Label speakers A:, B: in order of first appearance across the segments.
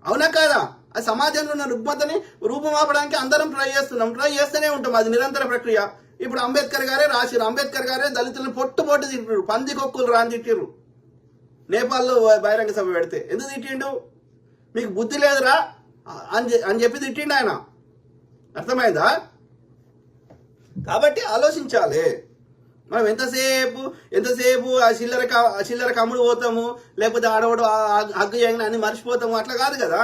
A: అవునా కాదా? ఆ సమాజంలో ఉన్న రుగ్మతని రూపుమాపడానికి అందరం ట్రై చేస్తూనే ఉంటాం. అది నిరంతర ప్రక్రియ. ఇప్పుడు అంబేద్కర్ గారే రాసిరు, అంబేద్కర్ గారే దళితులను పొట్టు తిట్టిరు, పందికొక్కులు రాని తిట్టిరు. నేపాల్లో బహిరంగ సభ పెడితే ఎందుకు తిట్టిండు? మీకు బుద్ధి లేదురా అని చెప్పి తిట్టిండు ఆయన. అర్థమైందా? కాబట్టి ఆలోచించాలి. మనం ఎంతసేపు ఆ చిల్లర కమ్ముడు పోతాము, లేకపోతే ఆడవాడు హగ్గు చేయగానే అన్ని మర్చిపోతాము, అట్లా కాదు కదా.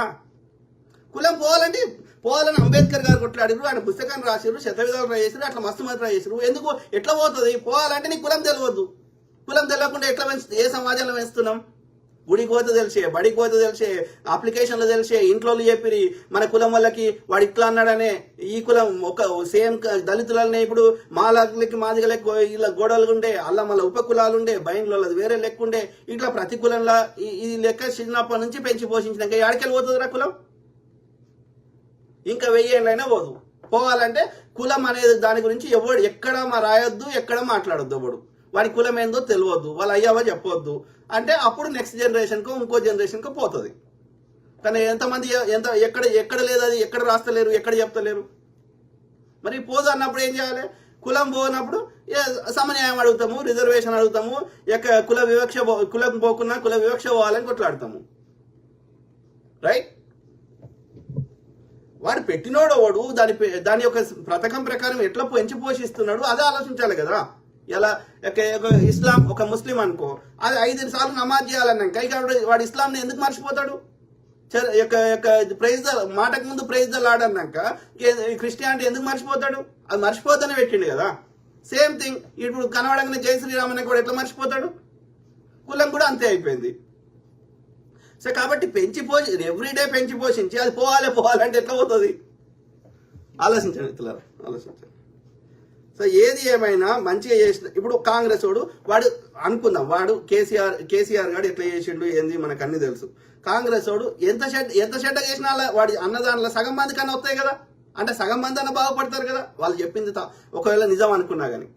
A: కులం పోవాలని అంబేద్కర్ గారు కొట్లాడిరు, ఆయన పుస్తకాన్ని రాసిరు, శతవిధాలు ట్రై చేసిరు, అట్లా మస్తు మంది ట్రై చేసిరు. ఎందుకు ఎట్లా పోతుంది? పోవాలంటే నీకు కులం తెలియదు. కులం తెలియకుండా ఎట్లా ఏ సమాజంలో పెంచుతున్నాం? గుడికి పోతే తెలిసే, బడికి పోతే తెలిసే, అప్లికేషన్లో తెలిసే, ఇంట్లో చెప్పిరి మన కులం వాళ్ళకి వాడు ఇట్లా అన్నాడనే. ఈ కులం ఒక సేమ్ దళితులనే ఇప్పుడు మాలకి మాదిగలకి ఇలా గోడలు ఉండే, అలా మళ్ళీ ఉప కులాలు ఉండే, బయన్లో వేరే లెక్క ఉండే. ఇట్లా ప్రతి కులంలో ఈ లెక్క చిన్నప్పటి నుంచి పెంచి పోషించినాక ఎక్కడికి పోతుందిరా కులం? ఇంకా 1000 ఏళ్ళైనా పోదు. పోవాలంటే కులం అనేది దాని గురించి ఎవడు ఎక్కడ రాయొద్దు, ఎక్కడ మాట్లాడొద్దు. ఎవడు వాడి కులం ఏందో తెలియద్దు, వాళ్ళు అయ్యావో చెప్పొద్దు. అంటే అప్పుడు నెక్స్ట్ జనరేషన్కో ఇంకో జనరేషన్కో పోతుంది. కానీ ఎంతమంది ఎక్కడ లేదు, అది ఎక్కడ రాస్తలేరు, ఎక్కడ చెప్తలేరు. మరి పోదు అన్నప్పుడు ఏం చేయాలి? కులం పోనప్పుడు సమన్యాయం అడుగుతాము, రిజర్వేషన్ అడుగుతాము, కులం పోకున్నా కుల వివక్ష పోవాలని కొట్లాడతాము. రైట్? వాడు పెట్టినోడు వాడు దాని యొక్క పథకం ప్రకారం ఎట్లా పెంచి పోషిస్తున్నాడు అదే ఆలోచించాలి కదా. ఎలా ఇస్లాం ఒక ముస్లిం అనుకో, అది 5 సార్లు నమాజ్ చేయాలన్నాక ఇక వాడు ఇస్లాంని ఎందుకు మర్చిపోతాడు? ప్రైజ్ మాటకు ముందు ప్రైజ్ ద లార్డ్ అన్నాక క్రిస్టియానిటీ ఎందుకు మర్చిపోతాడు? అది మర్చిపోతానే పెట్టిండు కదా. సేమ్ థింగ్ ఇప్పుడు కనబడంగానే జై శ్రీరామ్ అన్న కూడా ఎట్లా మర్చిపోతాడు? కులం కూడా అంతే అయిపోయింది. సో కాబట్టి ఎవ్రీడే పెంచి పోషించి అది పోవాలంటే ఎట్లా పోతుంది? ఆలోచించండి మిత్రులారా, ఆలోచించండి. సో ఏది ఏమైనా మంచిగా చేసిన ఇప్పుడు కాంగ్రెస్ వాడు అనుకుందాం, వాడు కేసీఆర్ గారు ఎట్లా చేసిండు ఏంది మనకు అన్ని తెలుసు. కాంగ్రెస్ ఎంత చెడ్డ చేసినా వాడి అన్నదానిలో సగం మంది కన్నా వస్తాయి కదా. అంటే సగం మంది అన్న బాగుపడతారు కదా. వాళ్ళు చెప్పింది ఒకవేళ నిజం అనుకున్నా కానీ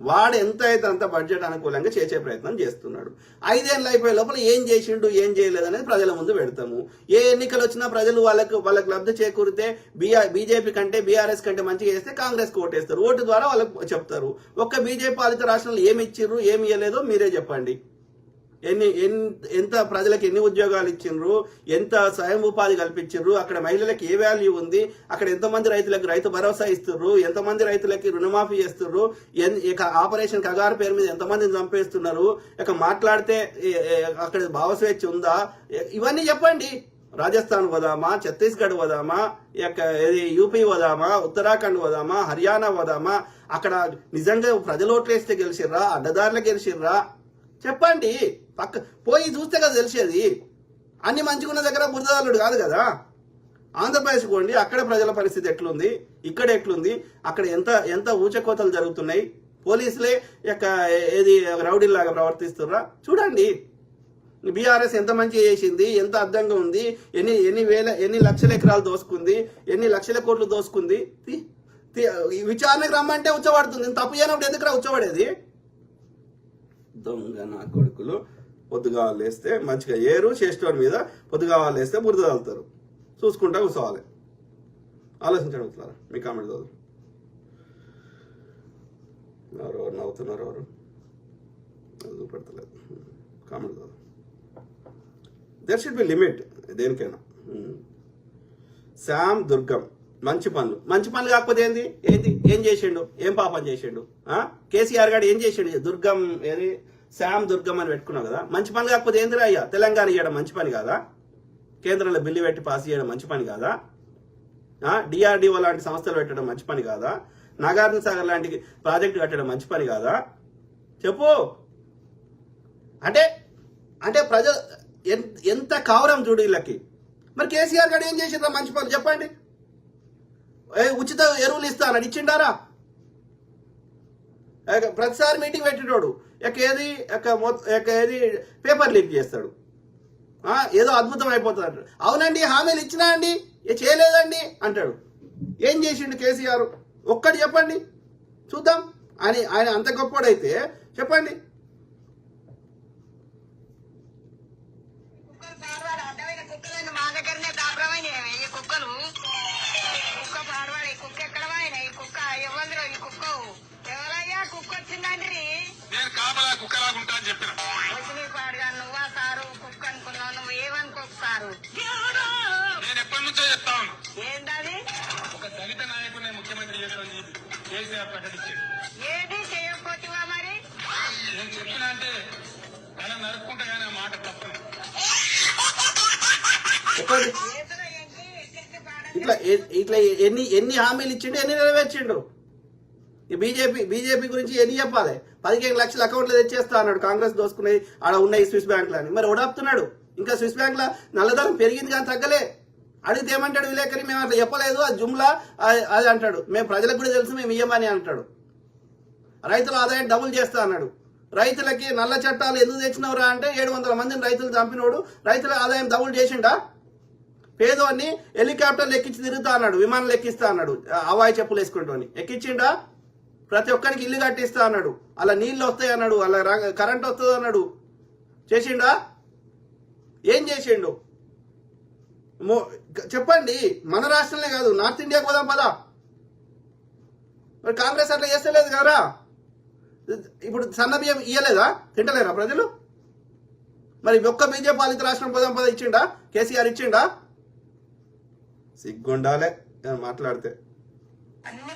A: వాడు ఎంత అయితే అంత బడ్జెట్ అనుకూలంగా చేసే ప్రయత్నం చేస్తున్నాడు. 5 ఏళ్ళు అయిపోయే లోపల ఏం చేసిండు ఏం చేయలేదు అనేది ప్రజల ముందు పెడతాము. ఏ ఎన్నికలు వచ్చినా ప్రజలు వాళ్ళకి లబ్ధి చేకూరితే బీజేపీ కంటే బీఆర్ఎస్ కంటే మంచిగా చేస్తే కాంగ్రెస్కి ఓటేస్తారు. ఓటు ద్వారా వాళ్ళకి చెప్తారు. ఒక్క బీజేపీ పాలిత రాష్ట్రంలో ఏమి ఇచ్చిర్రు ఏమి ఇవ్వలేదో మీరే చెప్పండి. ఎంత ప్రజలకు ఎన్ని ఉద్యోగాలు ఇచ్చిండ్రు, ఎంత స్వయం ఉపాధి కల్పించిండ్రు, అక్కడ మహిళలకు ఏ వాల్యూ ఉంది, అక్కడ ఎంతమంది రైతులకు రైతు భరోసా ఇస్తున్నారు, ఎంతమంది రైతులకి రుణమాఫీ చేస్తున్నారు, ఆపరేషన్ కగారు పేరు మీద ఎంతమందిని చంపేస్తున్నారు, ఇక మాట్లాడితే అక్కడ భావస్వేచ్ఛ ఉందా, ఇవన్నీ చెప్పండి. రాజస్థాన్ పోదామా, ఛత్తీస్గఢ్ పోదామా, యూపీ పోదామా, ఉత్తరాఖండ్ పోదామా, హర్యానా పోదామా, అక్కడ నిజంగా ప్రజలు ఓట్లేస్తే గెలిచిర్రా, అడ్డదారులు గెలిచిర్రా చెప్పండి. పోయి చూస్తే కదా తెలిసేది. అన్ని మంచిగున్న దగ్గర బురదలుడు కాదు కదా. ఆంధ్రప్రదేశ్ పోండి, అక్కడ ప్రజల పరిస్థితి ఎట్లుంది, ఇక్కడ ఎట్లుంది, అక్కడ ఎంత ఊచకోతలు జరుగుతున్నాయి, పోలీసులే రౌడీలాగా ప్రవర్తిస్తుర్రా చూడండి. బీఆర్ఎస్ ఎంత మంచిగా చేసింది, ఎంత అర్థంగా ఉంది, ఎన్ని లక్షల ఎకరాలు దోసుకుంది, ఎన్ని లక్షల కోట్లు దోసుకుంది. విచారణకు రమ్మంటే ఉచ్చబడుతుంది. తప్పు చేయనప్పుడు ఎందుకు ఉచ్చబడేది? దొంగ నా కొడుకులు పొద్దుగా లేస్తే మంచిగా ఏరు చేసేటోని మీద పొద్దుగా లేస్తే బురద తగులుతారు. చూసుకుంటా కూర్చోవాలి. ఆలోచించండి అవుతున్నారా? మీ కామెంట్ చదువు. ఎవరు నవ్వుతున్నారు? ఎవరు చూపెడతలేదు? కామెంట్ చదువు. దేర్ షుడ్ బి లిమిట్ దేనికైనా. శ్యామ్ దుర్గం మంచి పనులు కాకపోతే ఏం చేసిండు? ఏం పాపం చేసిండు? కేసీఆర్ గారు ఏం చేసిండు? దుర్గం శ్యామ్ దుర్గం అని పెట్టుకున్నావు కదా. మంచి పనులు కాకపోతే ఏందిరా అయ్యా? తెలంగాణ ఇవ్వడం మంచి పని కాదా? కేంద్రంలో బిల్లు పెట్టి పాస్ చేయడం మంచి పని కాదా? డిఆర్డిఓ లాంటి సంస్థలు పెట్టడం మంచి పని కాదా? నాగార్జున సాగర్ లాంటి ప్రాజెక్టు కట్టడం మంచి పని కాదా? చెప్పు. అంటే ప్రజలు ఎంత కావరం చూడు వీళ్ళకి. మరి కేసీఆర్ గారు ఏం చేసిండ్రా మంచి పనులు చెప్పండి. ఉచిత ఎరువులు ఇస్తానని ఇచ్చిండారా? ప్రతిసారి మీటింగ్ పెట్టేటోడు ఏది పేపర్ లీక్ చేస్తాడు. ఏదో అద్భుతం అయిపోతుంది. అవునండి హామీలు ఇచ్చినా అండి చేయలేదండి అంటాడు. ఏం చేసిండు కేసీఆర్? ఒక్కటి చెప్పండి చూద్దాం. ఆయన అంత గొప్పడైతే చెప్పండి.
B: మా దగ్గరనే కుక్క వచ్చిందండి.
C: నేను కాపలా కుక్కలాగుంటా అని చెప్పిన.
B: వచ్చిన పాడుగా నువ్వా సారు కుక్క అనుకున్నావు, నువ్వు ఏమనుకోకు సారు.
C: నేను ఎప్పటి నుంచో చెప్తా ఉన్నా.
B: ఏంటది?
C: ఒక దళిత నాయకుడిని ముఖ్యమంత్రి చేస్తామని కేసీఆర్ ప్రకటించారు.
B: ఏది చేయకపోతివా మరి?
C: నేను చెప్పినా అంటే తన నరుక్కుంటా కానీ ఆ మాట తప్పను.
A: చెప్పండి.
B: చేతులో ఎక్కి ఎక్కించి పాడని
A: ఇట్లా ఇట్లా ఎన్ని హామీలు ఇచ్చిండు, ఎన్ని నెరవేర్చిండు? ఈ బీజేపీ గురించి ఎన్ని చెప్పాలి? 15 లక్షల అకౌంట్లు తెచ్చేస్తా అన్నాడు, కాంగ్రెస్ దోసుకునేది ఆడ ఉన్నాయి స్విస్ బ్యాంకులని. మరి ఓడాపుతున్నాడు. ఇంకా స్విస్ బ్యాంకుల నల్లధనం పెరిగింది కానీ తగ్గలే. అడిగితే ఏమంటాడు విలేకరి, మేము అట్లా చెప్పలేదు, అది జుమ్లా అది అంటాడు. మేము ప్రజలకు కూడా తెలుసు, మేము ఇయ్యమని అంటాడు. రైతుల ఆదాయం డబుల్ చేస్తా అన్నాడు. రైతులకి నల్ల చట్టాలు ఎందుకు తెచ్చినవరా అంటే 700 మందిని రైతులు చంపినోడు రైతుల ఆదాయం డబుల్ చేసిండా? పేదోన్ని హెలికాప్టర్లు ఎక్కించి తిరుగుతా అన్నాడు, విమానాలు ఎక్కిస్తా అన్నాడు, హవాయి చెప్పులు వేసుకుంటూ ఎక్కించిండా? ప్రతి ఒక్కరికి ఇల్లు కట్టిస్తా అన్నాడు, అలా నీళ్లు వస్తాయి అన్నాడు, అలా కరెంట్ వస్తుంది అన్నాడు. చేసిండా? ఏం చేసిండు? చెప్పండి. మన రాష్ట్రంలో కాదు, నార్త్ ఇండియాకి పోదాం పదా. మరి కాంగ్రెస్ అట్లా చేస్తలేదు కదరా. ఇప్పుడు సన్న బియ్యం ఇయ్యలేదా? తింటలేరా ప్రజలు? మరి ఒక్క బీజేపీ పాలిత రాష్ట్రం పోదాం పద ఇచ్చిండా? కేసీఆర్ ఇచ్చిండా? సిగ్గుండాలే మాట్లాడితే.
B: అన్ని